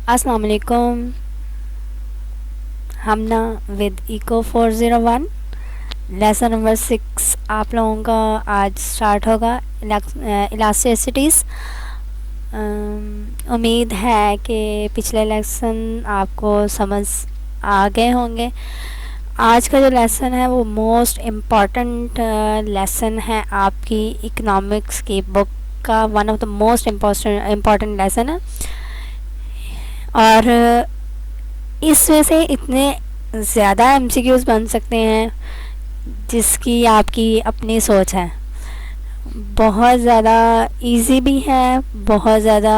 अस्सलाम वालेकुम। हम ना विद इको 401 लेसन नंबर 6 आप लोगों का आज स्टार्ट होगा। इलास्टिसिटीज़। उम्मीद है कि पिछले लेसन आपको समझ आ गए होंगे। आज का जो लेसन है वो मोस्ट इम्पॉर्टेंट लेसन है आपकी इकोनॉमिक्स की बुक का। One of the most important lesson है और इसमें से इतने ज़्यादा एमसीक्यूज़ बन सकते हैं जिसकी आपकी अपनी सोच है। बहुत ज़्यादा इजी भी है, बहुत ज़्यादा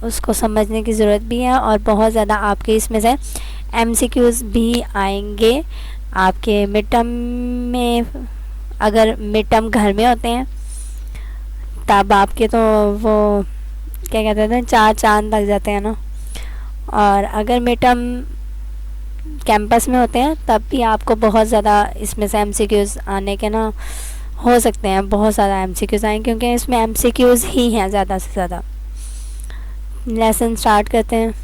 उसको समझने की ज़रूरत भी है और बहुत ज़्यादा आपके इसमें से एमसीक्यूज़ भी आएंगे आपके मिड टर्म में। अगर मिड टर्म घर में होते हैं तब आपके तो वो क्या कहते हैं, चार चांद लग जाते हैं ना। और अगर मिड टर्म कैंपस में होते हैं तब भी आपको बहुत ज़्यादा इसमें से एमसीक्यूज़ आने के ना हो सकते हैं, बहुत ज़्यादा एमसीक्यूज़ आए क्योंकि इसमें एमसीक्यूज़ ही हैं ज़्यादा से ज़्यादा। लेसन स्टार्ट करते हैं।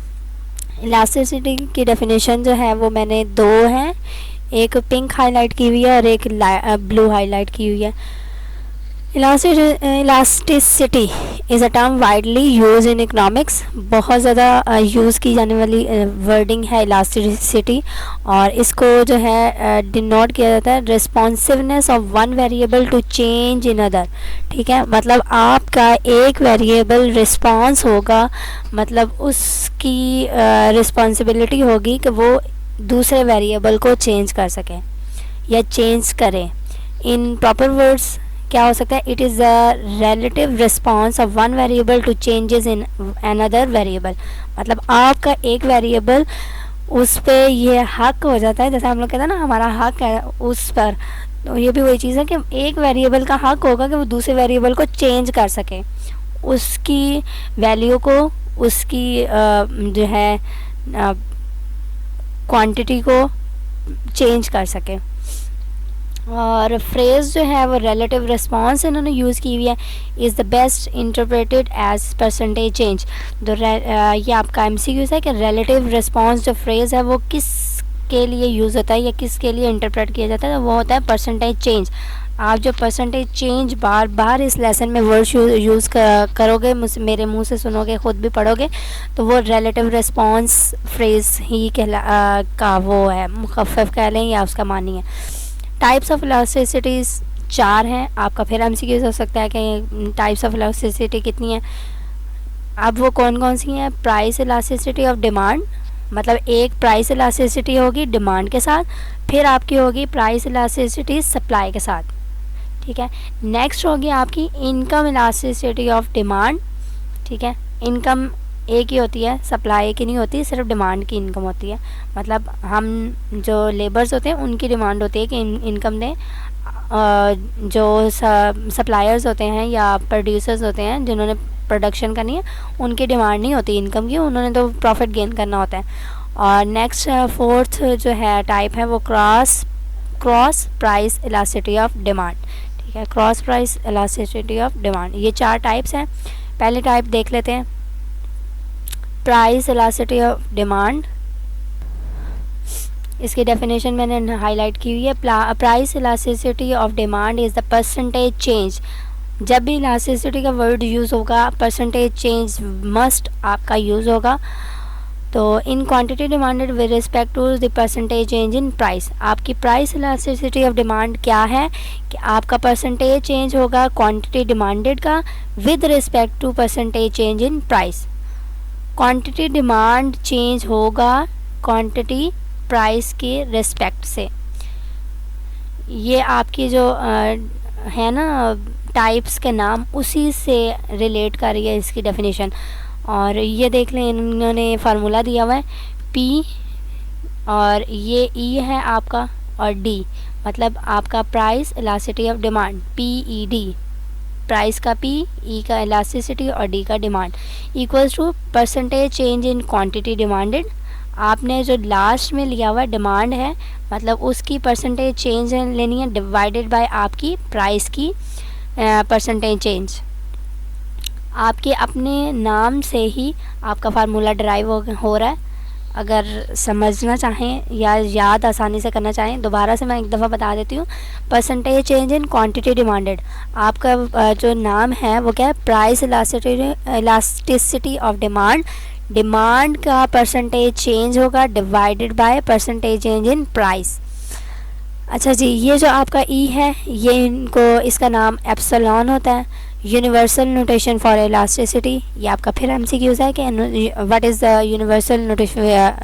इलास्टिसिटी की डेफिनेशन जो है वो मैंने दो हैं, एक पिंक हाईलाइट की हुई है और एक ब्लू हाईलाइट की हुई है। Elasticity is a term widely use in economics. बहुत ज़्यादा यूज़ की जाने वाली वर्डिंग है इलास्टिसिटी और इसको जो है डिनोट किया जाता है responsiveness of one variable to change in other. ठीक है, मतलब आपका एक वेरिएबल रिस्पॉन्स होगा, मतलब उसकी रिस्पॉन्सिबिलिटी होगी कि वो दूसरे वेरिएबल को चेंज कर सके या चेंज करे। इन प्रॉपर वर्ड्स क्या हो सकता है, it is the relative response of one variable to changes in another variable. मतलब आपका एक वेरिएबल उस पर ये हक हो जाता है, जैसे हम लोग कहते हैं ना हमारा हक है उस पर, तो ये भी वही चीज़ है कि एक वेरिएबल का हक होगा कि वो दूसरे वेरिएबल को चेंज कर सके, उसकी वैल्यू को, उसकी जो है क्वांटिटी को चेंज कर सके। और फ्रेज़ जो है वो रिलेटिव रिस्पॉन्स इन्होंने यूज़ की हुई है, is the best interpreted as percentage change. तो ये आपका एमसीक्यू है कि रिलेटिव रिस्पॉन्स जो फ्रेज़ है वो किस के लिए यूज़ होता है या किस के लिए इंटरप्रेट किया जाता है, तो वो होता है परसेंटेज चेंज। आप जो परसेंटेज चेंज बार बार इस लेसन में वर्ड यूज़ करोगे, मेरे मुंह से सुनोगे, ख़ुद भी पढ़ोगे, तो वो रिलेटिव रिस्पॉन्स फ्रेज़ ही का वो है, मुखफ़फ़ कह लें या उसका मानी है। टाइप्स ऑफ इलास्टिसिटीज़ 4 हैं। आपका फिर एमसीक्यूज़ हो सकता है कि टाइप्स ऑफ इलास्टिसिटी कितनी है। अब वो कौन कौन सी हैं, प्राइस इलास्टिसिटी ऑफ डिमांड, मतलब एक प्राइस इलास्टिसिटी होगी डिमांड के साथ, फिर आपकी होगी प्राइस इलास्टिसिटी सप्लाई के साथ। ठीक है, नेक्स्ट होगी आपकी इनकम इलास्टिसिटी ऑफ डिमांड। ठीक है, इनकम एक ही होती है, सप्लाई की नहीं होती, सिर्फ डिमांड की इनकम होती है। मतलब हम जो लेबर्स होते हैं उनकी डिमांड होती है कि इनकम दें, जो सप्लायर्स होते हैं या प्रोड्यूसर्स होते हैं जिन्होंने प्रोडक्शन करनी है उनकी डिमांड नहीं होती इनकम की, उन्होंने तो प्रॉफिट गेन करना होता है। और नेक्स्ट फोर्थ जो है टाइप है वो cross price elasticity of demand. ठीक है, cross price elasticity of demand, ये 4 टाइप्स हैं। पहले टाइप देख लेते हैं, प्राइस इलास्टिसिटी ऑफ डिमांड। इसकी डेफिनेशन मैंने हाईलाइट की हुई है। Price elasticity of demand is the percentage change. जब भी इलास्टिसिटी का वर्ड यूज़ होगा परसेंटेज चेंज मस्ट आपका यूज़ होगा। तो in quantity demanded with respect to the percentage change in price. आपकी प्राइस इलास्टिसिटी ऑफ डिमांड क्या है कि आपका परसेंटेज चेंज होगा क्वांटिटी डिमांडेड का with respect to percentage change in price. Quantity demand change होगा क्वांटिटी प्राइस के respect से। ये आपकी जो है ना टाइप्स के नाम उसी से रिलेट कर रही है इसकी डेफिनेशन। और ये देख लें, इन्होंने फार्मूला दिया हुआ है पी और ये ई है आपका और डी, मतलब आपका price elasticity of demand PED, price का P, E का इलास्टिसिटी और D का demand, equals to percentage change in quantity demanded आपने जो लास्ट में लिया हुआ डिमांड है मतलब उसकी परसेंटेज चेंज लेनी है डिवाइडेड बाय आपकी प्राइस की परसेंटेज चेंज। आपके अपने नाम से ही आपका फार्मूला ड्राइव हो रहा है। अगर समझना चाहें या याद आसानी से करना चाहें दोबारा से मैं एक दफ़ा बता देती हूँ। Percentage change in quantity demanded, आपका जो नाम है वो क्या है, price elasticity of demand. Demand का परसेंटेज चेंज होगा divided by percentage change in price. अच्छा जी, ये जो आपका ई है ये इसका नाम एप्सिलॉन होता है, यूनिवर्सल नोटेशन फॉर इलास्टिसिटी। ये आपका फिर एमसीक्यूज है कि what is the universal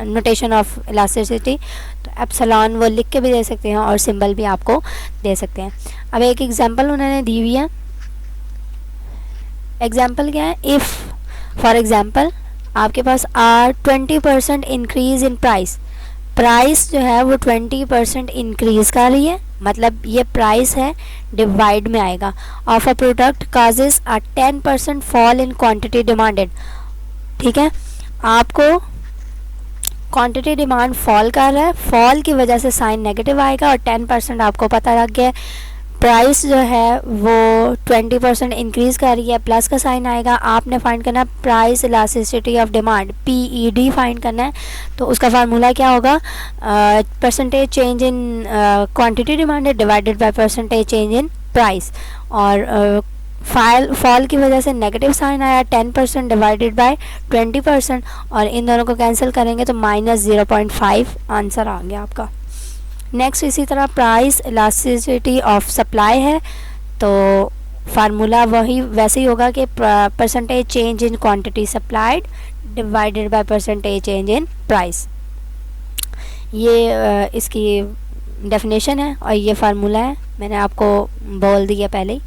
notation of elasticity. तो एप्सिलॉन वो लिख के भी दे सकते हैं और सिंबल भी आपको दे सकते हैं। अब एक एग्जांपल उन्होंने दी हुई है। एग्जांपल क्या है, इफ़ फॉर एग्जांपल आपके पास 20% इंक्रीज़ इन प्राइस, प्राइस जो है वो 20% इंक्रीज़ कर रही है, मतलब ये प्राइस है डिवाइड में आएगा। Of a product causes a 10% fall in quantity demanded. ठीक है, आपको क्वांटिटी डिमांड फॉल कर रहा है, फॉल की वजह से साइन नेगेटिव आएगा और 10% आपको पता लग गया। प्राइस जो है वो 20% इंक्रीज़ कर रही है, प्लस का साइन आएगा। आपने फाइंड करना है price elasticity of demand, PED find करना है। तो उसका फार्मूला क्या होगा, percentage change in quantity demanded divided by percentage change in price. और फॉल की वजह से नेगेटिव साइन आया, 10% डिवाइडेड बाय 20%, और इन दोनों को कैंसिल करेंगे तो -0.5 आंसर आ गया आपका। नेक्स्ट इसी तरह प्राइस इलास्टिसिटी ऑफ सप्लाई है, तो फार्मूला वही वैसे ही होगा कि percentage change in quantity supplied divided by percentage change in price. ये इसकी डेफिनेशन है और ये फार्मूला है, मैंने आपको बोल दिया पहले ही।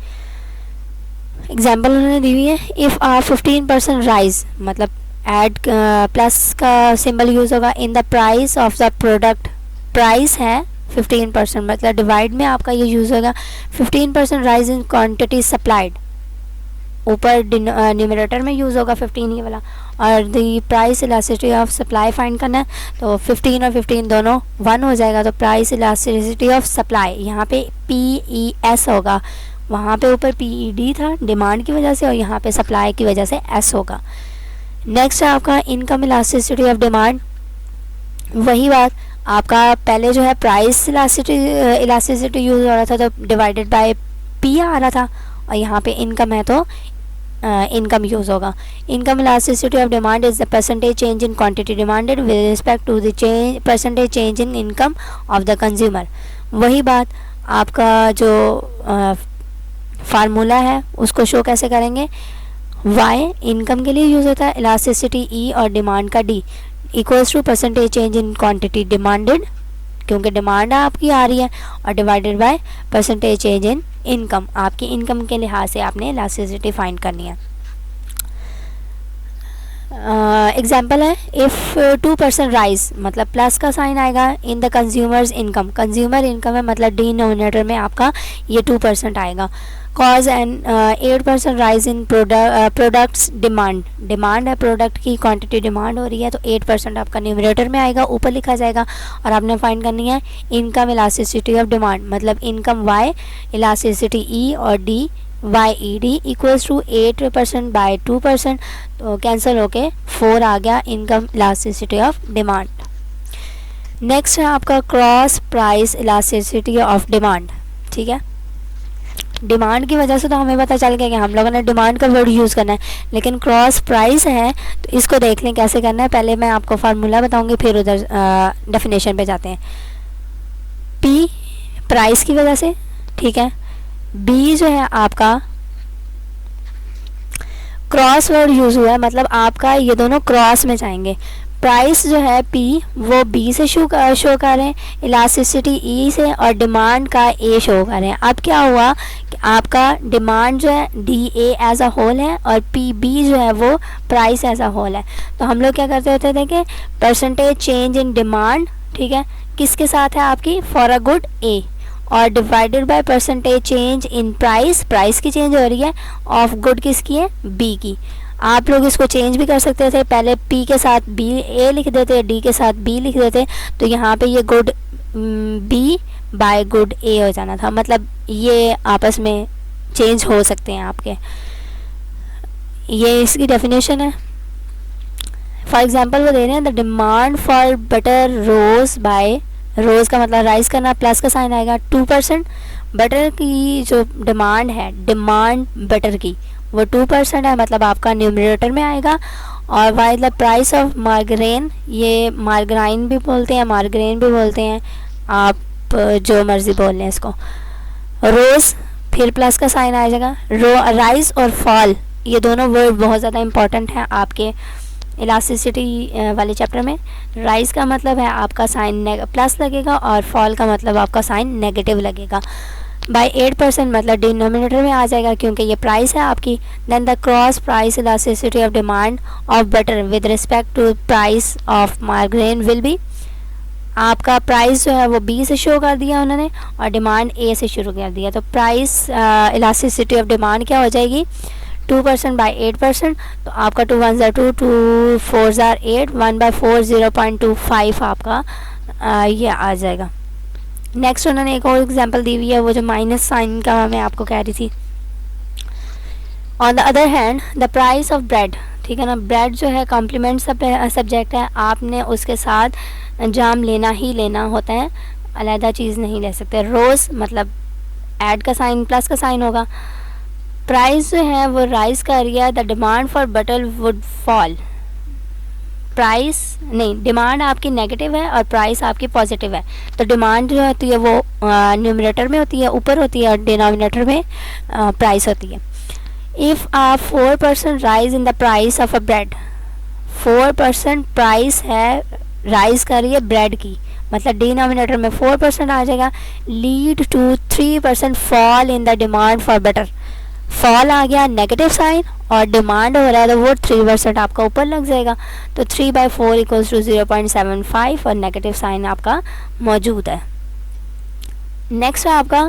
एग्जाम्पल उन्होंने दी हुई है, इफ़ आ 15% राइज, मतलब एड प्लस का सिंबल यूज़ होगा इन the price of the product. Price है 15%, मतलब डिवाइड में आपका ये यूज़ होगा 15% राइज इन क्वांटिटी सप्लाइड, ऊपर न्यूमरेटर में यूज़ होगा 15 ये वाला, और the price elasticity of supply find करना है। तो 15 और 15 दोनों 1 हो जाएगा, तो प्राइस इलास्टिसिटी ऑफ सप्लाई यहाँ पे PES होगा, वहाँ पे ऊपर PED था डिमांड की वजह से और यहाँ पे सप्लाई की वजह से S होगा। नेक्स्ट है आपका इनकम इलास्टिसिटी ऑफ डिमांड। वही बात, आपका पहले जो है प्राइस इलास्टिसिटी यूज़ हो रहा था तो डिवाइडेड बाय P आ रहा था, और यहाँ पे इनकम है तो इनकम यूज़ होगा। Income elasticity of demand is the percentage change in quantity demanded with respect to the percentage change in income of the consumer. वही बात, आपका जो फार्मूला है उसको शो कैसे करेंगे, Y इनकम के लिए यूज़ होता है, इलास्टिसिटी E और डिमांड का D equals to percentage change in quantity demanded, क्योंकि डिमांड आपकी आ रही है, और divided by percentage change in income. आपकी इनकम के लिहाज से आपने इलास्टिसिटी फाइंड करनी है। एग्जाम्पल है, इफ़ 2% राइज, मतलब प्लस का साइन आएगा in the consumers income. Consumer income है मतलब डिनोमिनेटर में आपका ये 2% आएगा। Cause and 8% rise in products demand, demand है प्रोडक्ट की, क्वांटिटी डिमांड हो रही है तो 8% आपका न्यूमरेटर में आएगा, ऊपर लिखा जाएगा। और आपने फाइंड करनी है इनकम इलास्टिसिटी ऑफ डिमांड, मतलब इनकम Y, इलास्टिसिटी E और D YED equals to 8% by 2%, तो कैंसिल होके 4 आ गया income elasticity of demand. Next है आपका cross price elasticity of demand. ठीक है, डिमांड की वजह से तो हमें पता चल गया कि हम लोगों ने डिमांड का वर्ड यूज़ करना है, लेकिन क्रॉस प्राइस है तो इसको देख लें कैसे करना है। पहले मैं आपको फार्मूला बताऊंगी फिर उधर डेफिनेशन पे जाते हैं। P प्राइस की वजह से, ठीक है, B जो है आपका क्रॉस वर्ड यूज़ हुआ है, मतलब आपका ये दोनों क्रॉस में जाएंगे। प्राइस जो है P वो B से शो कर रहे हैं, इलास्टिसिटी E से, और डिमांड का A शो कर रहे हैं। अब क्या हुआ कि आपका डिमांड जो है DA एज अ होल है और PB जो है वो प्राइस एज अ होल है। तो हम लोग क्या करते होते थे कि परसेंटेज चेंज इन डिमांड, ठीक है, किसके साथ है आपकी, फॉर अ गुड A, और divided by percentage change in price, price की चेंज हो रही है, ऑफ गुड किसकी है, B की। आप लोग इसको चेंज भी कर सकते थे, पहले P के साथ B A लिख देते, D के साथ B लिख देते, तो यहाँ पे ये good B by good A हो जाना था। मतलब ये आपस में चेंज हो सकते हैं आपके, ये इसकी डेफिनेशन है। फॉर एग्जांपल वो दे रहे हैं the demand for butter rose by, rose का मतलब राइज करना, प्लस का साइन आएगा 2%। बटर की जो डिमांड है, डिमांड बटर की वो 2% है, मतलब आपका न्यूमरेटर में आएगा। और वाई द प्राइस ऑफ मार्गरेन, ये मार्गराइन भी बोलते हैं, मार्गरेन भी बोलते हैं, आप जो मर्जी बोल लें इसको। रोज फिर प्लस का साइन आ जाएगा। राइज और फॉल, ये दोनों वर्ड बहुत ज़्यादा इंपॉर्टेंट है आपके इलास्टिसिटी वाले चैप्टर में। राइज का मतलब है आपका साइन प्लस लगेगा और फॉल का मतलब आपका साइन नेगेटिव लगेगा। बाय 8% मतलब डिनोमिनेटर में आ जाएगा क्योंकि ये प्राइस है आपकी। Then the cross price elasticity of demand of butter with respect to price of margarine will be, आपका प्राइस जो है वो B से शो कर दिया उन्होंने और डिमांड A से शुरू कर दिया, तो प्राइस इलास्टिसिटी ऑफ डिमांड क्या हो जाएगी 2% बाई 8%, तो आपका 2 1 2 2 4 8 1/4 0.25 आपका ये आ जाएगा। नेक्स्ट उन्होंने एक और एग्जांपल दी हुई है, वो जो माइनस साइन का मैं आपको कह रही थी। On the other hand the price of bread, ठीक है ना, ब्रेड जो है कॉम्प्लीमेंट सब्जेक्ट है, आपने उसके साथ जाम लेना ही लेना होता है, अलहदा चीज़ नहीं ले सकते। रोज़ मतलब ऐड का साइन प्लस का साइन होगा। प्राइस जो है वो राइज कर रही है, the demand for butter would fall, price नहीं, डिमांड आपकी नेगेटिव है और प्राइस आपकी पॉजिटिव है, तो डिमांड जो होती है वो न्यूमरेटर में होती है, ऊपर होती है, और डिनोमिनेटर में प्राइस होती है। If a 4% rise in the price of a bread, 4% price है राइज कर रही है ब्रेड की, मतलब डिनोमिनेटर में 4% आ जाएगा। Lead to 3% fall in the demand for butter, fall आ गया नेगेटिव साइन और डिमांड हो रहा है तो वो 3% आपका ऊपर लग जाएगा, तो 3/4 इक्वल्स टू 0.75 और नेगेटिव साइन आपका मौजूद है। नेक्स्ट है आपका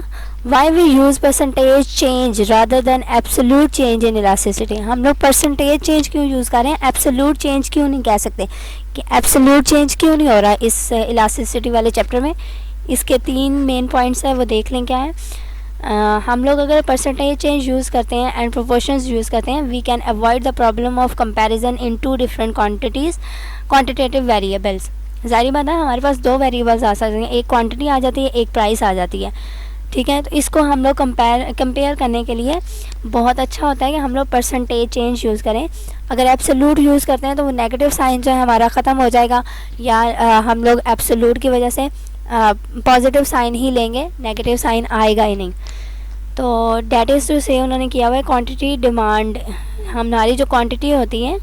why we use percentage change rather than absolute change in elasticity, हम लोग परसेंटेज चेंज क्यों यूज़ कर रहे हैं, एब्सोल्यूट चेंज क्यों नहीं कह सकते, कि एब्सोल्यूट चेंज क्यों नहीं हो रहा है इस इलास्टिसिटी वाले चैप्टर में। इसके 3 मेन पॉइंट्स हैं, वो देख लें क्या है। हम लोग अगर परसेंटेज चेंज यूज़ करते हैं एंड प्रोपोर्शंस यूज़ करते हैं, we can avoid the problem of comparison in 2 different quantities quantitative variables. ज़ाहिर बात है हमारे पास 2 वेरिएबल्स आ सकते हैं, एक क्वांटिटी आ जाती है, एक प्राइस आ जाती है, ठीक है। तो इसको हम लोग कंपेयर करने के लिए बहुत अच्छा होता है कि हम लोग परसेंटेज चेंज यूज़ करें। अगर एब्सोल्यूट यूज़ करते हैं तो वो नेगेटिव साइन जो है हमारा ख़त्म हो जाएगा, या हम लोग एब्सोल्यूट की वजह से पॉजिटिव साइन ही लेंगे, नेगेटिव साइन आएगा ही नहीं। तो डेट इज़ टू से उन्होंने किया हुआ है क्वांटिटी डिमांड, हमारी जो क्वांटिटी होती है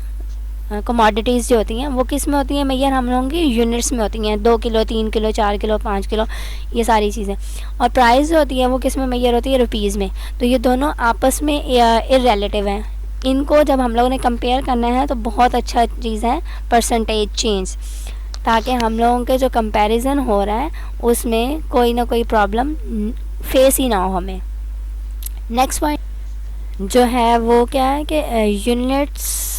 कमोडिटीज़ जो होती हैं वो किस में होती हैं मैयर, हम लोगों की यूनिट्स में होती हैं, 2 किलो 3 किलो 4 किलो 5 किलो ये सारी चीज़ें। और प्राइस जो होती है वो किस में मैयर होती है, रुपीज़ में। तो ये दोनों आपस में इररिलेटिव हैं, इनको जब हम लोगों ने कंपेयर करना है तो बहुत अच्छा चीज़ है परसेंटेज चेंज, ताकि हम लोगों के जो कंपैरिजन हो रहा है उसमें कोई ना कोई प्रॉब्लम फेस ही ना हो हमें। नेक्स्ट पॉइंट जो है वो क्या है कि units,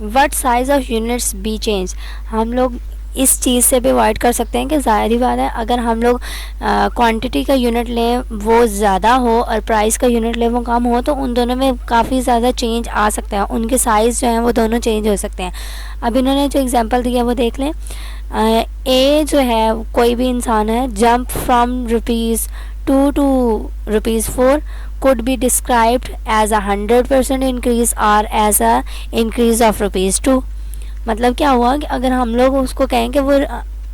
what size of units B change, हम लोग इस चीज़ से भी अवॉइड कर सकते हैं कि ज़ाहिर बात है अगर हम लोग क्वांटिटी का यूनिट लें वो ज़्यादा हो और प्राइस का यूनिट लें वो कम हो, तो उन दोनों में काफ़ी ज़्यादा चेंज आ सकता है, उनके साइज़ जो हैं वो दोनों चेंज हो सकते हैं। अब इन्होंने जो एग्जांपल दिया वो देख लें। ए जो है कोई भी इंसान है, jump from ₹2 to ₹4 could be described as a 100% increase or as a increase of ₹2। मतलब क्या हुआ कि अगर हम लोग उसको कहें कि वो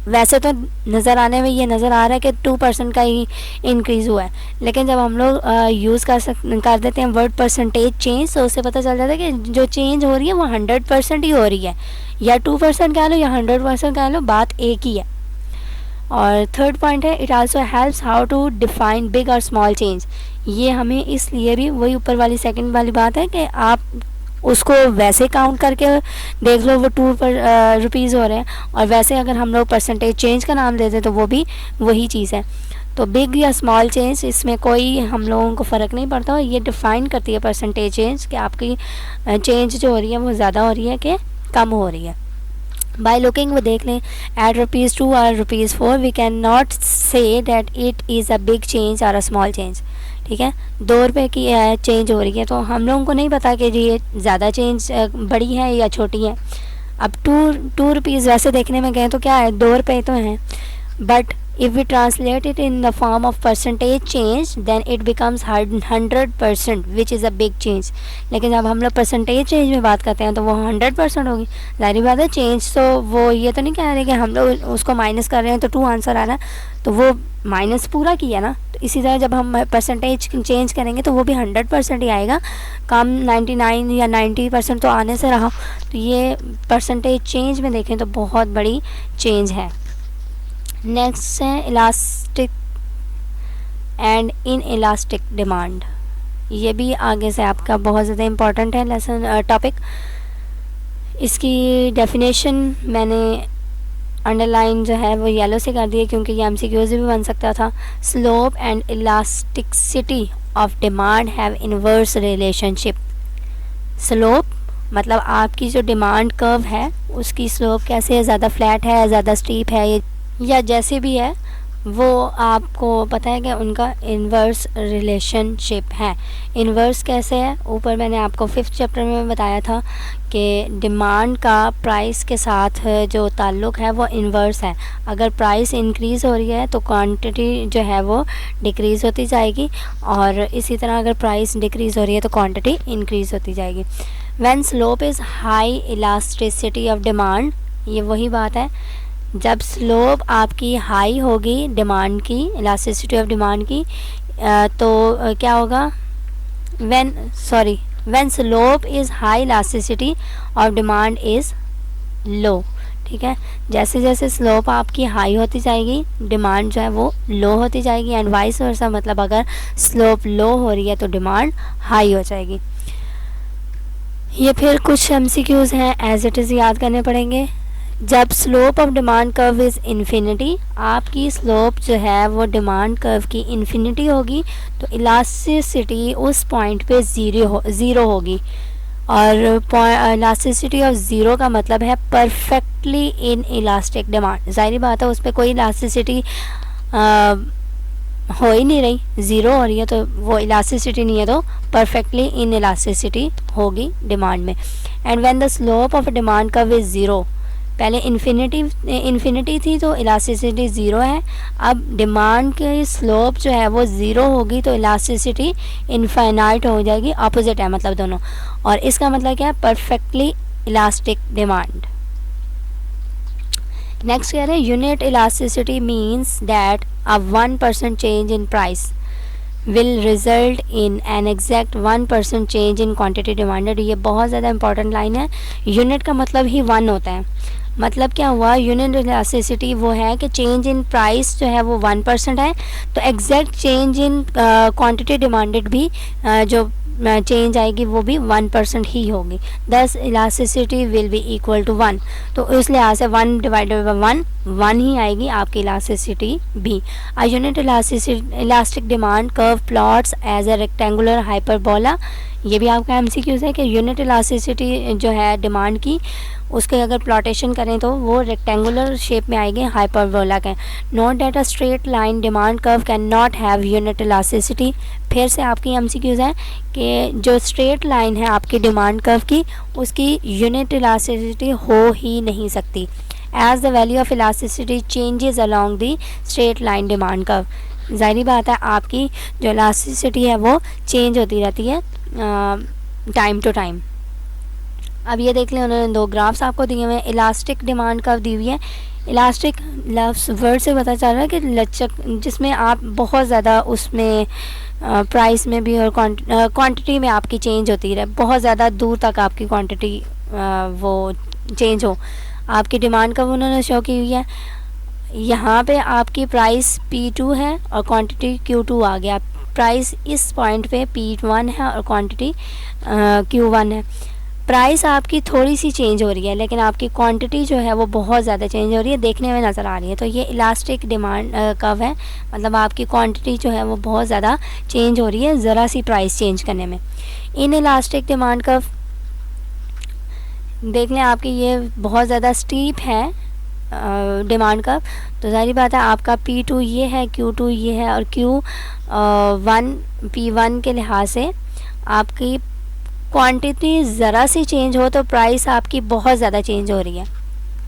वैसे तो नज़र आने में ये नज़र आ रहा है कि 2% का ही इंक्रीज़ हुआ है, लेकिन जब हम लोग यूज़ कर देते हैं वर्ड परसेंटेज चेंज, तो उससे पता चल जाता है कि जो चेंज हो रही है वो 100% ही हो रही है, या 2% कह लो या 100% कह लो, बात एक ही है। और थर्ड पॉइंट है it also helps how to define big और स्मॉल चेंज, ये हमें इसलिए भी वही ऊपर वाली सेकंड वाली बात है कि आप उसको वैसे काउंट करके देख लो वो ₹2 हो रहे हैं, और वैसे अगर हम लोग परसेंटेज चेंज का नाम देते तो वो भी वही चीज़ है। तो बिग या स्मॉल चेंज इसमें कोई हम लोगों को फ़र्क नहीं पड़ता, ये डिफ़ाइन करती है परसेंटेज चेंज कि आपकी चेंज जो हो रही है वो ज़्यादा हो रही है कि कम हो रही है। बाय लुकिंग वो देख लें एट ₹2 और ₹4 we can not say that it is a big change और अ स्मॉल चेंज। ठीक है, ₹2 की चेंज हो रही है तो हम लोगों को नहीं पता कि ये ज़्यादा चेंज बड़ी है या छोटी है। अब टू रुपीज़ वैसे देखने में गए तो क्या है, ₹2 तो हैं, but if we translate it in the form of percentage change then it becomes 100% which is a big change। लेकिन जब हम लोग परसेंटेज चेंज में बात करते हैं तो वो 100% होगी। जाहिर बात है चेंज तो वो ये तो नहीं कह रहे कि हम लोग उसको माइनस कर रहे हैं तो 2 आंसर आ रहा है, तो वो माइनस पूरा किया ना। तो इसी तरह जब हम परसेंटेज चेंज करेंगे तो वो भी 100% ही आएगा, कम 99 या 90% तो आने से रहा। तो ये परसेंटेज चेंज में देखें तो बहुत बड़ी चेंज है। नेक्स्ट है elastic and in elastic demand. ये भी आगे से आपका बहुत ज़्यादा इम्पॉर्टेंट है लेसन टॉपिक। इसकी डेफिनेशन मैंने अंडरलाइन जो है वो येलो से कर दी है क्योंकि ये MCQs भी बन सकता था। Slope and elasticity of demand have inverse relationship. Slope मतलब आपकी जो डिमांड कर्व है उसकी स्लोप कैसे है, ज़्यादा फ्लैट है, ज़्यादा स्टीप है या जैसे भी है, वो आपको पता है कि उनका इन्वर्स रिलेशनशिप है। इन्वर्स कैसे है, ऊपर मैंने आपको 5th चैप्टर में बताया था कि डिमांड का प्राइस के साथ जो ताल्लुक़ है वो इन्वर्स है। अगर प्राइस इंक्रीज़ हो रही है तो क्वांटिटी जो है वो डिक्रीज़ होती जाएगी, और इसी तरह अगर प्राइस डिक्रीज़ हो रही है तो क्वांटिटी इंक्रीज़ होती जाएगी। When slope is high elasticity of demand, ये वही बात है, जब स्लोप आपकी हाई होगी डिमांड की, इलास्टिसिटी ऑफ डिमांड की, तो क्या होगा, when slope is high elasticity of demand is low. ठीक है, जैसे जैसे स्लोप आपकी हाई होती जाएगी डिमांड जो है वो लो होती जाएगी, एंड वाइस वर्सा, मतलब अगर स्लोप लो हो रही है तो डिमांड हाई हो जाएगी। ये फिर कुछ MCQs हैं एज इट इज़ याद करने पड़ेंगे। जब slope of demand curve is infinity, आपकी स्लोप जो है वो डिमांड कर्व की इन्फिनिटी होगी तो इलास्टिसिटी उस पॉइंट पे ज़ीरो होगी, और इलास्टिसिटी ऑफ ज़ीरो का मतलब है परफेक्टली इन इलास्टिक डिमांड। ज़ाहिर बात है उस पर कोई इलास्टिसिटी हो ही नहीं रही, ज़ीरो हो रही है तो वो इलास्टिसिटी नहीं है, तो परफेक्टली इन इलास्टिसिटी होगी डिमांड में। And when the slope of demand curve is zero, पहले इन्फिनिटी थी तो इलास्टिसिटी ज़ीरो है, अब डिमांड की स्लोप जो है वो ज़ीरो होगी तो इलास्टिसिटी इनफाइनाइट हो जाएगी, अपोजिट है मतलब दोनों। और इसका मतलब क्या है, परफेक्टली इलास्टिक डिमांड। नेक्स्ट कह रहे हैं unit elasticity means that a 1% change in price will result in an exact 1% change in quantity demanded। ये बहुत ज़्यादा इंपॉर्टेंट लाइन है। यूनिट का मतलब ही 1 होता है, मतलब क्या हुआ, यूनिट इलास्टिसिटी वो है कि चेंज इन प्राइस जो है वो 1% है, तो exact change in quantity demanded भी जो चेंज आएगी वो भी 1% ही होगी। Thus elasticity will be equal to 1, तो इस लिहाज से 1 डिवाइडेड बाई 1 ही आएगी आपकी इलास्टिसिटी भी। A unit elastic demand curve plots as a rectangular hyperbola. ये भी आपका MCQs है कि यूनिट इलास्टिसिटी जो है डिमांड की उसके अगर प्लॉटेशन करें तो वो रेक्टेंगुलर शेप में आएंगे हाइपरबोला के। Note that a straight line demand curve can not have unit elasticity. फिर से आपकी MCQs है कि जो स्ट्रेट लाइन है आपकी डिमांड कर्व की उसकी यूनिट इलास्टिसिटी हो ही नहीं सकती, as the value of elasticity changes along the straight line demand curve. ज़ाहिर बात है आपकी जो इलास्टिसिटी है वो चेंज होती रहती है टाइम टू टाइम। अब ये देख लें, उन्होंने 2 ग्राफ्स आपको दिए हुए हैं। इलास्टिक डिमांड कर्व दी हुई है। इलास्टिक लफ्ज़ वर्ड से पता चल रहा है कि लचक, जिसमें आप बहुत ज़्यादा उसमें प्राइस में भी और क्वांटिटी में आपकी चेंज होती रहे, बहुत ज़्यादा दूर तक आपकी क्वांटिटी वो चेंज हो। आपकी डिमांड कर्व उन्होंने शो की हुई है। यहाँ पे आपकी प्राइस P2 है और क्वांटिटी Q2 आ गया। प्राइस इस पॉइंट पे P1 है और क्वांटिटी Q1 है। प्राइस आपकी थोड़ी सी चेंज हो रही है लेकिन आपकी क्वांटिटी जो है वो बहुत ज़्यादा चेंज हो रही है, देखने में नज़र आ रही है। तो ये इलास्टिक डिमांड कर्व है, मतलब आपकी क्वांटिटी जो है वो बहुत ज़्यादा चेंज हो रही है ज़रा सी प्राइस चेंज करने में। इन इलास्टिक डिमांड कर्व देख लें, आपकी ये बहुत ज़्यादा स्टीप है डिमांड कर्व, तो जाहिर बात है आपका P2 ये है, Q2 ये है और Q1 P1 के लिहाज से आपकी क्वांटिटी ज़रा सी चेंज हो तो प्राइस आपकी बहुत ज़्यादा चेंज हो रही है,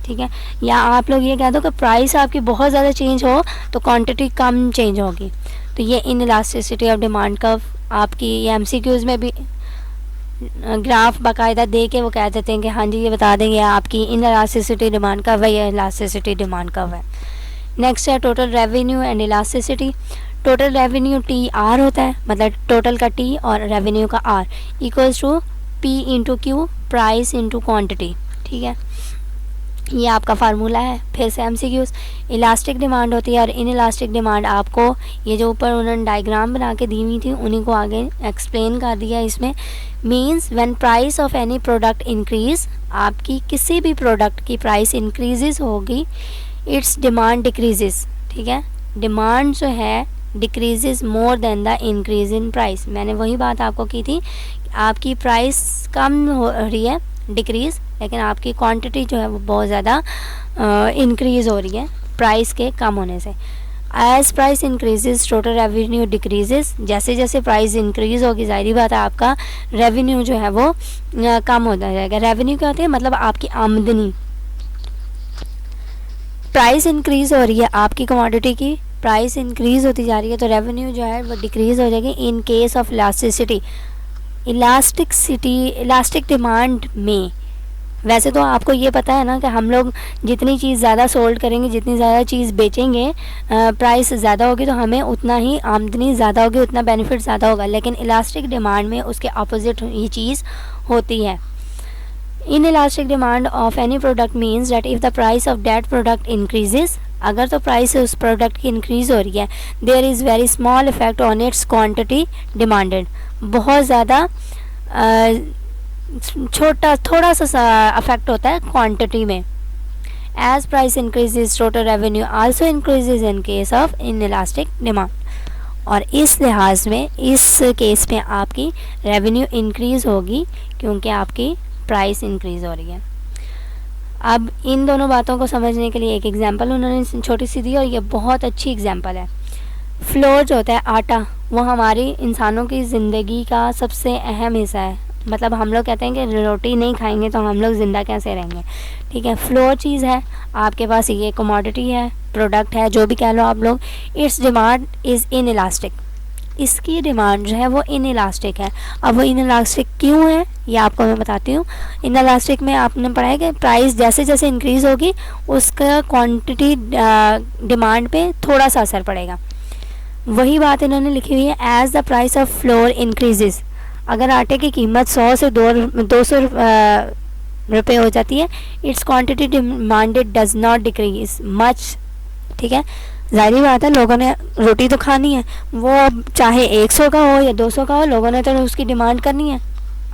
ठीक है। या आप लोग ये कह दो कि प्राइस आपकी बहुत ज़्यादा चेंज हो तो क्वांटिटी कम चेंज होगी। तो ये इन इलास्टिसिटी ऑफ डिमांड कर्व आपकी ये MCQs में भी ग्राफ बाकायदा दे के वो कह देते हैं कि हाँ जी ये बता देंगे आपकी इन इलास्टिसिटी डिमांड कर्व है या इलास्टिसिटी डिमांड कर्व है। नेक्स्ट है total revenue and elasticity. Total revenue TR होता है, मतलब टोटल का T और रेवेन्यू का R equals to P into Q, price into quantity, ठीक है। ये आपका फार्मूला है। फिर से MCQs, इलास्टिक डिमांड होती है और इन इलास्टिक डिमांड आपको ये जो ऊपर उन्होंने डायग्राम बना के दी हुई थी उन्हीं को आगे एक्सप्लेन कर दिया इसमें। Means when price of any product increase, आपकी किसी भी प्रोडक्ट की प्राइस इंक्रीजेज होगी, इट्स डिमांड डिक्रीजेज, ठीक है। डिमांड जो है decreases more than the increase in price. मैंने वही बात आपको की थी, आपकी प्राइस कम हो रही है डिक्रीज़, लेकिन आपकी क्वांटिटी जो है वो बहुत ज़्यादा इंक्रीज़ हो रही है प्राइस के कम होने से। As price increases total revenue decreases, जैसे जैसे प्राइस इंक्रीज़ होगी जाहिर बात है आपका रेवेन्यू जो है वो कम होता जाएगा। रेवेन्यू क्या होती है, मतलब आपकी आमदनी। प्राइस इंक्रीज़ हो रही है आपकी कमोडिटी की, प्राइस इंक्रीज़ होती जा रही है तो रेवेन्यू जो है वो डिक्रीज़ हो जाएगी। इन case of elasticity, elastic demand में वैसे तो आपको ये पता है ना कि हम लोग जितनी चीज़ ज़्यादा सोल्ड करेंगे, जितनी ज़्यादा चीज़ बेचेंगे, प्राइस ज़्यादा होगी तो हमें उतना ही आमदनी ज़्यादा होगी, उतना बेनिफिट ज़्यादा होगा। लेकिन इलास्टिक डिमांड में उसके अपोजिट ये चीज़ होती है। In elastic demand of any product means that if the price of that product increases, अगर तो प्राइस उस प्रोडक्ट की इंक्रीज़ हो रही है, there is very small effect on its quantity demanded, बहुत ज़्यादा छोटा थोड़ा सा अफेक्ट होता है क्वांटिटी में। As price increases total revenue also increases in case of in elastic demand, और इस लिहाज में इस केस में आपकी रेवेन्यू इंक्रीज़ होगी क्योंकि आपकी प्राइस इंक्रीज़ हो रही है। अब इन दोनों बातों को समझने के लिए एक एग्जांपल उन्होंने छोटी सी दी और ये बहुत अच्छी एग्जांपल है। फ्लोर जो होता है आटा, वो हमारी इंसानों की ज़िंदगी का सबसे अहम हिस्सा है। मतलब हम लोग कहते हैं कि रोटी नहीं खाएंगे तो हम लोग ज़िंदा कैसे रहेंगे, ठीक है। फ्लोर चीज़ है, आपके पास ये कमोडिटी है, प्रोडक्ट है, जो भी कह लो आप लोग। It's demand is in elastic, इसकी डिमांड जो है वो इन इलास्टिक है। अब वो इन इलास्टिक क्यों है ये आपको मैं बताती हूँ। इन इलास्टिक में आपने पढ़ा है कि प्राइस जैसे जैसे इंक्रीज़ होगी उसका क्वांटिटी डिमांड पे थोड़ा सा असर पड़ेगा। वही बात इन्होंने लिखी हुई है, as the price of flour increases. अगर आटे की कीमत 100 से 200 रुपये हो जाती है, it's quantity demanded does not decrease much, ठीक है। जाहिर बात है लोगों ने रोटी तो खानी है, वो अब चाहे 100 का हो या 200 का हो, लोगों ने तो उसकी डिमांड करनी है,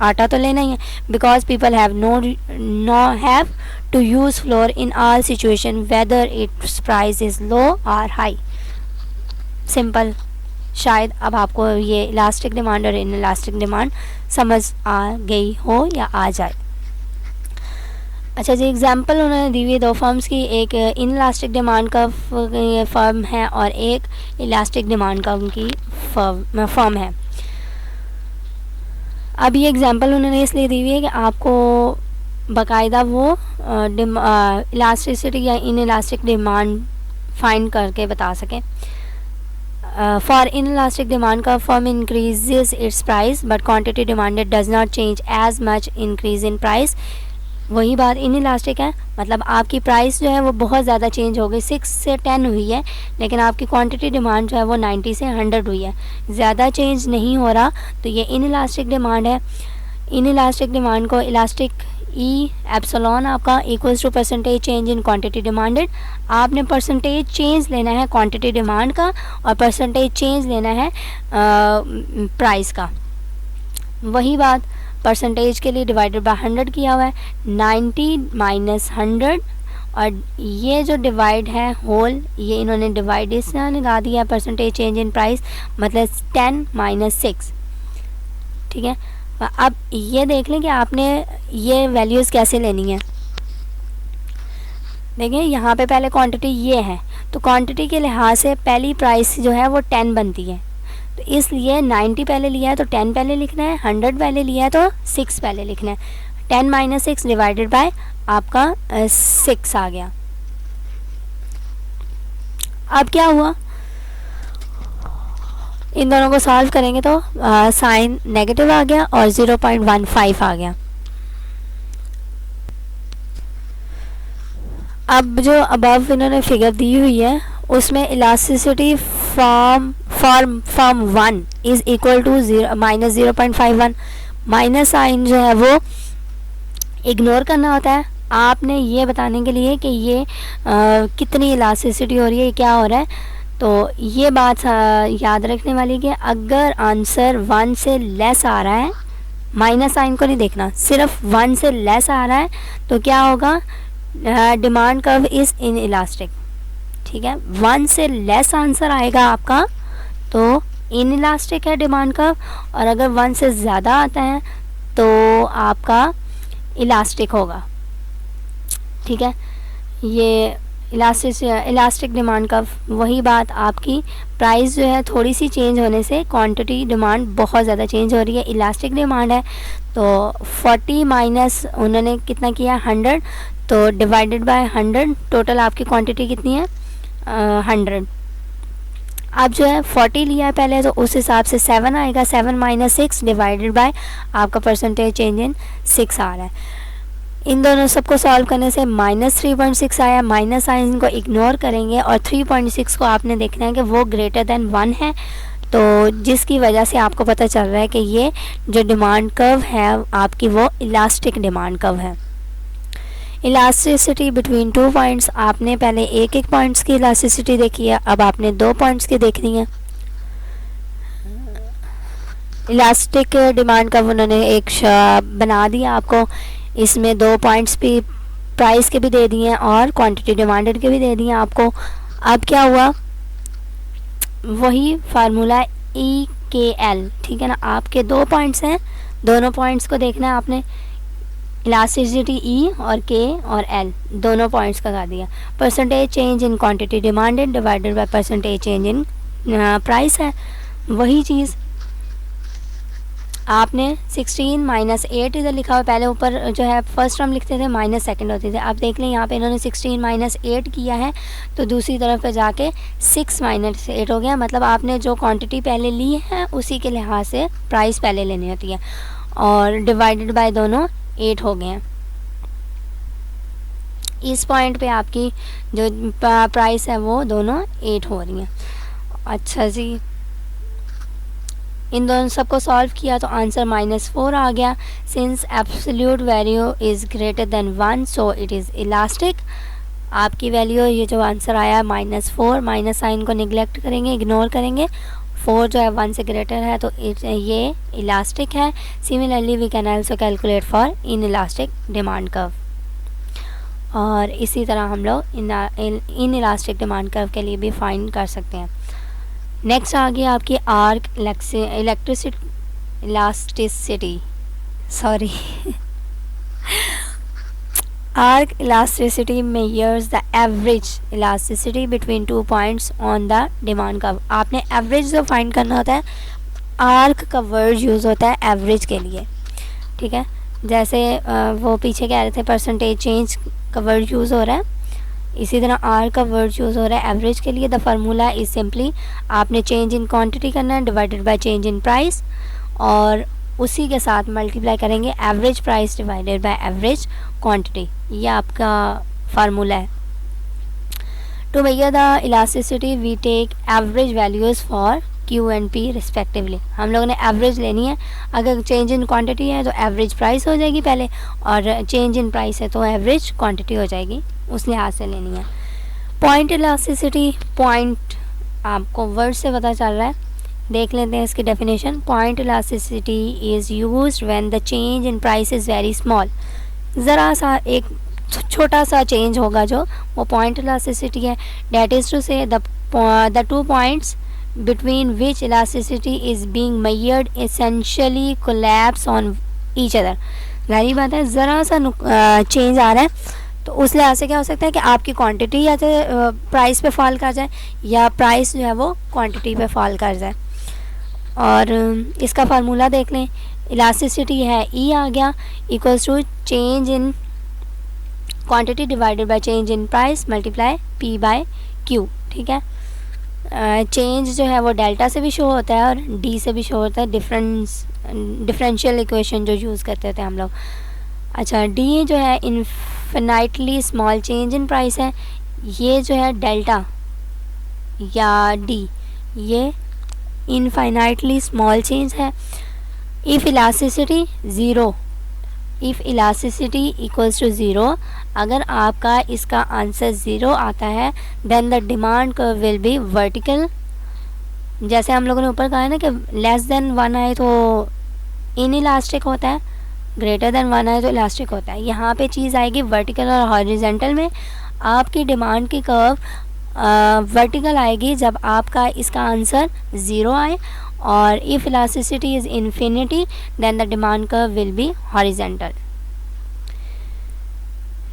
आटा तो लेना ही है। Because people have to use flour in all situation whether its price is low और हाई। सिंपल। शायद अब आपको ये इलास्टिक डिमांड और इन इलास्टिक डिमांड समझ आ गई हो या आ जाए। अच्छा जी, एग्जांपल उन्होंने दी हुई दो फर्म्स की, एक इन इलास्टिक डिमांड का फर्म है और एक इलास्टिक डिमांड का उनकी फर्म है। अब ये एग्जांपल उन्होंने इसलिए दी हुई है कि आपको बाकायदा वो इलास्टिसिटी या इन इलास्टिक डिमांड फाइंड करके बता सकें। For inelastic demand curve, firm increases its price but quantity demanded does not change as much increase in price। वही बात इनइलास्टिक है, मतलब आपकी प्राइस जो है वो बहुत ज़्यादा चेंज हो गई, 6 से 10 हुई है, लेकिन आपकी क्वांटिटी डिमांड जो है वो 90 से 100 हुई है, ज़्यादा चेंज नहीं हो रहा, तो ये इनइलास्टिक डिमांड है। इनइलास्टिक डिमांड को इलास्टिक ई एप्सिलॉन आपका equals to percentage change in quantity demanded. आपने परसेंटेज चेंज लेना है क्वांटिटी डिमांड का और परसेंटेज चेंज लेना है प्राइस का। वही बात परसेंटेज के लिए डिवाइडेड बाय 100 किया हुआ है, 90 माइनस 100, और ये जो डिवाइड है होल, ये इन्होंने डिवाइड इससे लगा दिया परसेंटेज चेंज इन प्राइस, मतलब 10 माइनस 6। ठीक है, अब ये देख लें कि आपने ये वैल्यूज़ कैसे लेनी है। देखिए यहाँ पे पहले क्वांटिटी ये है, तो क्वांटिटी के लिहाज से पहली प्राइस जो है वो 10 बनती है, तो इसलिए 90 पहले लिया है तो 10 पहले लिखना है, 100 पहले लिया है तो 6 पहले लिखना है। 10 माइनस 6 डिवाइडेड बाय आपका 6 आ गया। अब क्या हुआ, इन दोनों को सॉल्व करेंगे तो साइन नेगेटिव आ गया और 0.15 आ गया। अब जो अबव इन्होंने फिगर दी हुई है उसमें elasticity from 1 is equal to minus 0.51, minus sign जो है वो इग्नोर करना होता है आपने ये बताने के लिए कि ये कितनी इलास्टिसिटी हो रही है, क्या हो रहा है। तो ये बात याद रखने वाली कि अगर आंसर 1 से लेस आ रहा है, माइनस साइन को नहीं देखना, सिर्फ 1 से लेस आ रहा है तो क्या होगा, demand curve is in elastic. ठीक है, 1 से लेस आंसर आएगा आपका तो इन इलास्टिक है डिमांड कर्व, और अगर 1 से ज़्यादा आता है तो आपका इलास्टिक होगा। ठीक है, ये इलास्टिक डिमांड कर्व, वही बात आपकी प्राइस जो है थोड़ी सी चेंज होने से क्वांटिटी डिमांड बहुत ज़्यादा चेंज हो रही है। इलास्टिक डिमांड है तो 40 माइनस उन्होंने कितना किया 100, तो डिवाइडेड बाय 100, टोटल आपकी क्वांटिटी कितनी है 100। अब जो है 40 लिया है पहले तो उस हिसाब से 7 आएगा, 7 माइनस 6 डिवाइडेड बाय आपका परसेंटेज चेंज इन 6 आ रहा है। इन दोनों सबको सॉल्व करने से माइनस 3.6 आया, माइनस साइन को इग्नोर करेंगे और 3.6 को आपने देखना है कि वो ग्रेटर देन 1 है, तो जिसकी वजह से आपको पता चल रहा है कि ये जो डिमांड कर्व है आपकी वो इलास्टिक डिमांड कर्व है। इलास्टिसिटी बिटवीन 2 पॉइंट्स, आपने पहले एक पॉइंट्स की इलास्टिसिटी देखी है, अब आपने 2 पॉइंट्स की देखनी है। इलास्टिक डिमांड कर्व उन्होंने एक बना दिया आपको, इसमें 2 पॉइंट्स भी प्राइस के भी दे दिए हैं और क्वांटिटी डिमांडेड के भी दे दिए हैं आपको। अब क्या हुआ, वही फार्मूला EKL। ठीक है ना, आपके 2 पॉइंट्स हैं, दोनों पॉइंट्स को देखना है आपने, इलास्टिसिटी E और K और L दोनों पॉइंट्स का कर दिया। Percentage change in quantity demanded divided by percentage change in price है, वही चीज़ आपने 16 माइनस 8 इधर लिखा हुआ, पहले ऊपर जो है फर्स्ट टर्म लिखते थे माइनस सेकंड होती थे, अब देख लें यहाँ पे इन्होंने 16 माइनस 8 किया है तो दूसरी तरफ पे जाके 6 माइनस 8 हो गया। मतलब आपने जो क्वांटिटी पहले ली है उसी के लिहाज से प्राइस पहले लेनी होती है, और डिवाइडेड बाय दोनों 8 हो गए हैं। इस पॉइंट पे आपकी जो प्राइस है वो दोनों 8 हो रही हैं। अच्छा जी, इन दोनों सबको सॉल्व किया तो आंसर -4 आ गया। Since absolute value is greater than 1 so it is elastic. आपकी वैल्यू ये जो आंसर आया -4, माइनस साइन को निगलेक्ट करेंगे, इग्नोर करेंगे, 4 जो है 1 से ग्रेटर है तो ये इलास्टिक है। Similarly we can also calculate for in elastic demand curve, और इसी तरह हम लोग इन इलास्टिक डिमांड कर्व के लिए भी फाइंड कर सकते हैं। नेक्स्ट आ गया आपकी arc elasticity arc elasticity measures the average elasticity between 2 points on the demand curve. आपने एवरेज जो फाइंड करना होता है, आर्क का वर्ड यूज़ होता है एवरेज के लिए। ठीक है, जैसे वो पीछे कह रहे थे परसेंटेज चेंज का वर्ड यूज़ हो रहा है, इसी तरह आर का वर्ड यूज़ हो रहा है एवरेज के लिए। द फार्मूला इज सिंपली आपने चेंज इन क्वांटिटी करना है divided by change in price, और उसी के साथ मल्टीप्लाई करेंगे average price divided by average quantity. ये आपका फार्मूला है। To measure the elasticity we take average values for Q and P respectively. हम लोगों ने एवरेज लेनी है, अगर चेंज इन क्वांटिटी है तो एवरेज प्राइस हो जाएगी पहले, और चेंज इन प्राइस है तो एवरेज क्वांटिटी हो जाएगी, उस लिहाज से लेनी है। पॉइंट इलास्टिसिटी, पॉइंट आपको वर्ड से पता चल रहा है, देख लेते हैं इसकी definition. Point elasticity is used when the change in price is very small. ज़रा सा एक छोटा सा चेंज होगा जो, वो पॉइंट इलास्टिसिटी है। डैट इज़ टू से the two points between which elasticity is being measured essentially collapse on each other। जाहिर बात है ज़रा सा चेंज आ रहा है तो उस लिहाज से क्या हो सकता है कि आपकी क्वांटिटी या तो प्राइस पे फॉल कर जाए या प्राइस जो है वो क्वांटिटी पे फॉल कर जाए। और इसका फार्मूला देख लें। इलास्टिसिटी है ई आ गया equals to change in quantity divided by change in price multiply P by Q. ठीक है, चेंज जो है वो डेल्टा से भी शो होता है और डी से भी शो होता है, डिफरेंशियल इक्वेशन जो यूज़ करते थे हम लोग। अच्छा, डी जो है infinitely small change in price है, ये जो है डेल्टा या डी ये इनफाइनाइटली स्मॉल चेंज है। If elasticity zero, if elasticity equals to zero, अगर आपका इसका आंसर ज़ीरो आता है then the demand curve will be vertical. जैसे हम लोगों ने ऊपर कहा है ना कि लेस देन वन आए तो इन इलास्टिक होता है, ग्रेटर देन वन आए तो इलास्टिक होता है। यहाँ पे चीज़ आएगी वर्टिकल और हॉरिजेंटल में। आपकी डिमांड की कर्व वर्टिकल आएगी जब आपका इसका आंसर ज़ीरो आए, और if elasticity is infinity then the demand curve will be horizontal.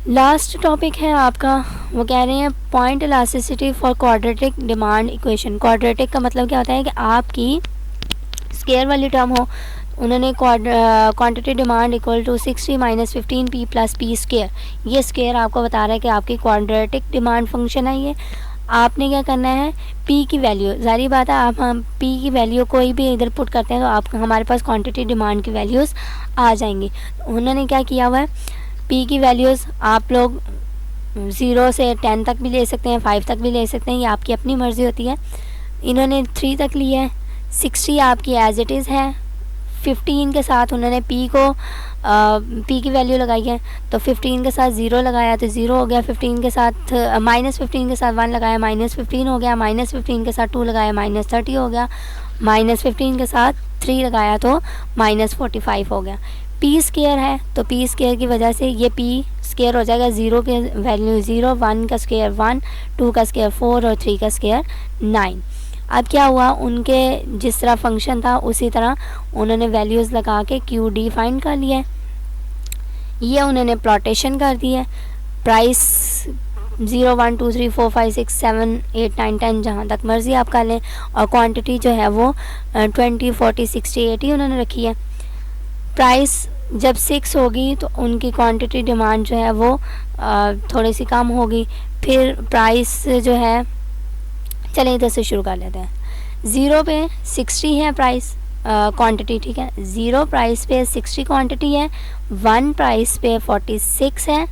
Last topic है आपका, वो कह रहे हैं point elasticity for quadratic demand equation. Quadratic का मतलब क्या होता है कि आपकी स्केयर वाली टर्म हो। उन्होंने quantity demand equal to 60 minus 15 P plus P square, ये स्केयर आपको बता रहा है कि आपकी क्वाड्रेटिक डिमांड फंक्शन है। ये आपने क्या करना है, पी की वैल्यू, जारी बात है आप हम पी की वैल्यू कोई भी इधर पुट करते हैं तो आप हमारे पास क्वांटिटी डिमांड की वैल्यूज़ आ जाएंगी। उन्होंने क्या किया हुआ है, पी की वैल्यूज़ आप लोग 0 से 10 तक भी ले सकते हैं, 5 तक भी ले सकते हैं, ये आपकी अपनी मर्ज़ी होती है। इन्होंने 3 तक लिया है। 60 आपकी एज इट इज़ है। 15 के साथ उन्होंने पी को पी की वैल्यू लगाई है तो 15 के साथ 0 लगाया तो 0 हो गया। 15 के साथ माइनस 15 के साथ 1 लगाया माइनस 15 हो गया। माइनस 15 के साथ 2 लगाया माइनस 30 हो गया। माइनस 15 के साथ 3 लगाया तो माइनस 45 हो गया। पी स्केयर है तो पी स्केयर की वजह से ये पी स्केयर हो जाएगा। 0 के वैल्यू 0, 1 का स्केयर 1, 2 का स्केयर 4 और 3 का स्केयर 9। अब क्या हुआ, उनके जिस तरह फंक्शन था उसी तरह उन्होंने वैल्यूज़ लगा के क्यू डी फाइंड कर लिया है। ये उन्होंने प्लॉटेशन कर दी है। प्राइस 0, 1, 2, 3, 4, 5, 6, 7, 8, 9, 10 जहाँ तक मर्ज़ी आप कर लें, और क्वांटिटी जो है वो 20, 40, 60, 80 उन्होंने रखी है। प्राइस जब 6 होगी तो उनकी क्वांटिटी डिमांड जो है वो थोड़ी सी कम होगी। फिर प्राइस जो है, चलें इधर से शुरू कर लेते हैं। 0 पे 60 है प्राइस क्वांटिटी, ठीक है। 0 प्राइस पे 60 क्वांटिटी है। 1 प्राइस पे 46 है,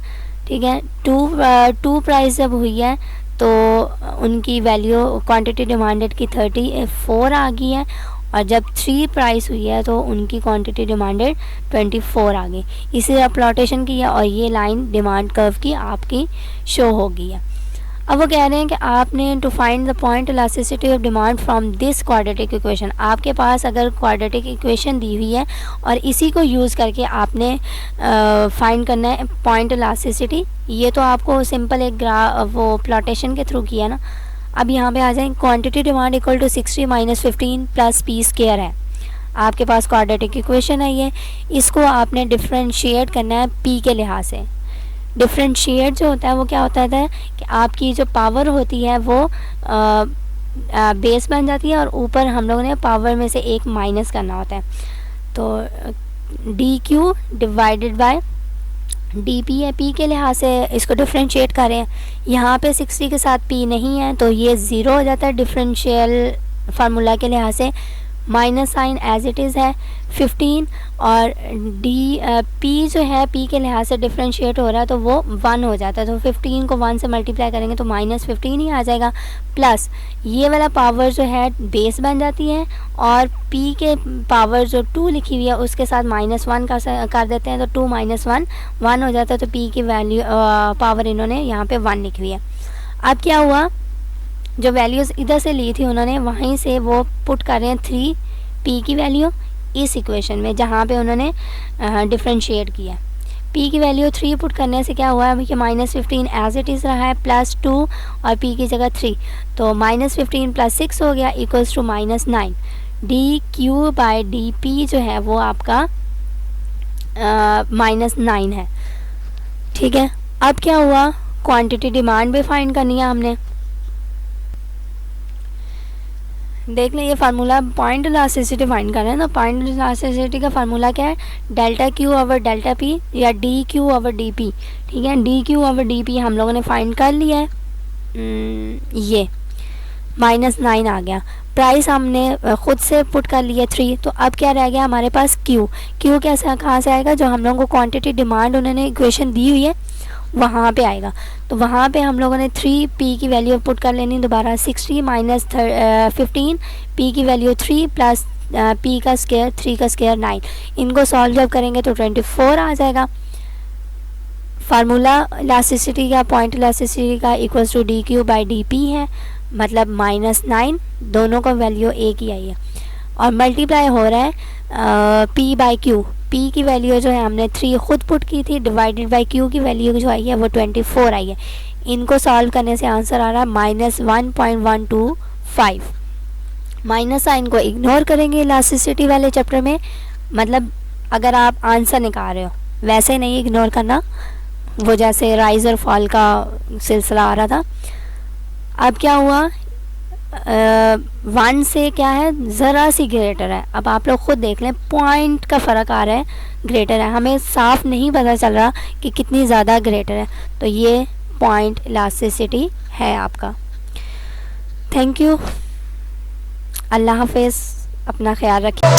ठीक है। 2 प्राइस जब हुई है तो उनकी वैल्यू क्वांटिटी डिमांडेड की 34 आ गई है, और जब 3 प्राइस हुई है तो उनकी क्वांटिटी डिमांडेड 24 आ गई। इसे प्लॉटेशन किया और ये लाइन डिमांड कर्व की आपकी शो हो गई है। अब वो कह रहे हैं कि आपने to find the point elasticity of demand from this quadratic equation. आपके पास अगर क्वाड्रेटिक इक्वेशन दी हुई है और इसी को यूज़ करके आपने फाइंड करना है पॉइंट इलास्टिसिटी। ये तो आपको सिंपल एक वो प्लॉटेशन के थ्रू किया ना। अब यहाँ पे आ जाए, quantity demand equal to 60 minus 15 plus P square है। आपके पास क्वाड्रेटिक इक्वेशन है ये, इसको आपने डिफ्रेंशिएट करना है पी के लिहाज से। डिफ्रेंशिएट जो होता है वो क्या होता है कि आपकी जो पावर होती है वो बेस बन जाती है और ऊपर हम लोगों ने पावर में से एक माइनस करना होता है। तो D Q divided by D P है। पी के लिहाज से इसको डिफ्रेंशिएट करें, यहाँ पे 60 के साथ पी नहीं है तो ये 0 हो जाता है डिफरेंशियल फार्मूला के लिहाज से। Minus sign as it is है 15, और डी पी जो है पी के लिहाज से डिफ्रेंशिएट हो रहा है तो वो 1 हो जाता है। तो 15 को 1 से मल्टीप्लाई करेंगे तो माइनस 15 ही आ जाएगा। प्लस ये वाला पावर जो है बेस बन जाती है, और पी के पावर जो 2 लिखी हुई है उसके साथ -1 कर देते हैं तो 2 - 1 1 हो जाता है। तो पी की वैल्यू पावर इन्होंने यहाँ पे 1 लिखी हुई है। अब क्या हुआ, जो वैल्यूज़ इधर से ली थी उन्होंने, वहीं से वो पुट कर रहे हैं 3 पी की वैल्यू इस इक्वेशन में जहाँ पे उन्होंने डिफ्रेंशिएट किया। पी की वैल्यू 3 पुट करने से क्या हुआ है कि -15 एज इट इज़ रहा है, +2 और पी की जगह 3, तो -15 + 6 हो गया equals to -9। D Q by D P जो है वो आपका -9 है। ठीक है, अब क्या हुआ, क्वांटिटी डिमांड भी फाइंड करनी है हमने। देख लें, ये फार्मूला पॉइंट इलास्टिसिटी फाइंड कर रहे हैं, तो पॉइंट इलास्टिसिटी का फार्मूला क्या है, delta Q over delta P या D Q over D P. ठीक है, D Q over D P हम लोगों ने फाइंड कर लिया है, ये -9 आ गया। प्राइस हमने खुद से पुट कर लिया 3, तो अब क्या रह गया हमारे पास क्यू। क्यू कैसे कहाँ से आएगा, जो हम लोगों को क्वांटिटी डिमांड उन्होंने इक्वेशन दी हुई है वहाँ पे आएगा। तो वहाँ पे हम लोगों ने 3 पी की वैल्यू पुट कर लेनी दोबारा, 60 - 15 पी की वैल्यू 3 प्लस पी का स्क्वायर 3 का स्क्वायर 9। इनको सॉल्व जब करेंगे तो 24 आ जाएगा। फार्मूला इलास्टिसिटी का, पॉइंट इलास्टिसिटी का equals to D Q by D P है, मतलब -9, दोनों का वैल्यू एक ही आई है और मल्टीप्लाई हो रहा है पी बाई क्यू। पी की वैल्यू जो है हमने 3 खुद पुट की थी, डिवाइडेड बाई क्यू की वैल्यू जो आई है वो 24 आई है। इनको सॉल्व करने से आंसर आ रहा है -1.125। माइनस साइन को इग्नोर करेंगे इलास्टिसिटी वाले चैप्टर में, मतलब अगर आप आंसर निकाल रहे हो वैसे नहीं इग्नोर करना, वो जैसे राइज और फॉल का सिलसिला आ रहा था। अब क्या हुआ, 1 से क्या है, ज़रा सी ग्रेटर है। अब आप लोग खुद देख लें, पॉइंट का फ़र्क आ रहा है, ग्रेटर है, हमें साफ नहीं पता चल रहा कि कितनी ज़्यादा ग्रेटर है। तो ये पॉइंट इलास्टिसिटी है आपका। थैंक यू, अल्लाह हाफिज़, अपना ख्याल रखिए।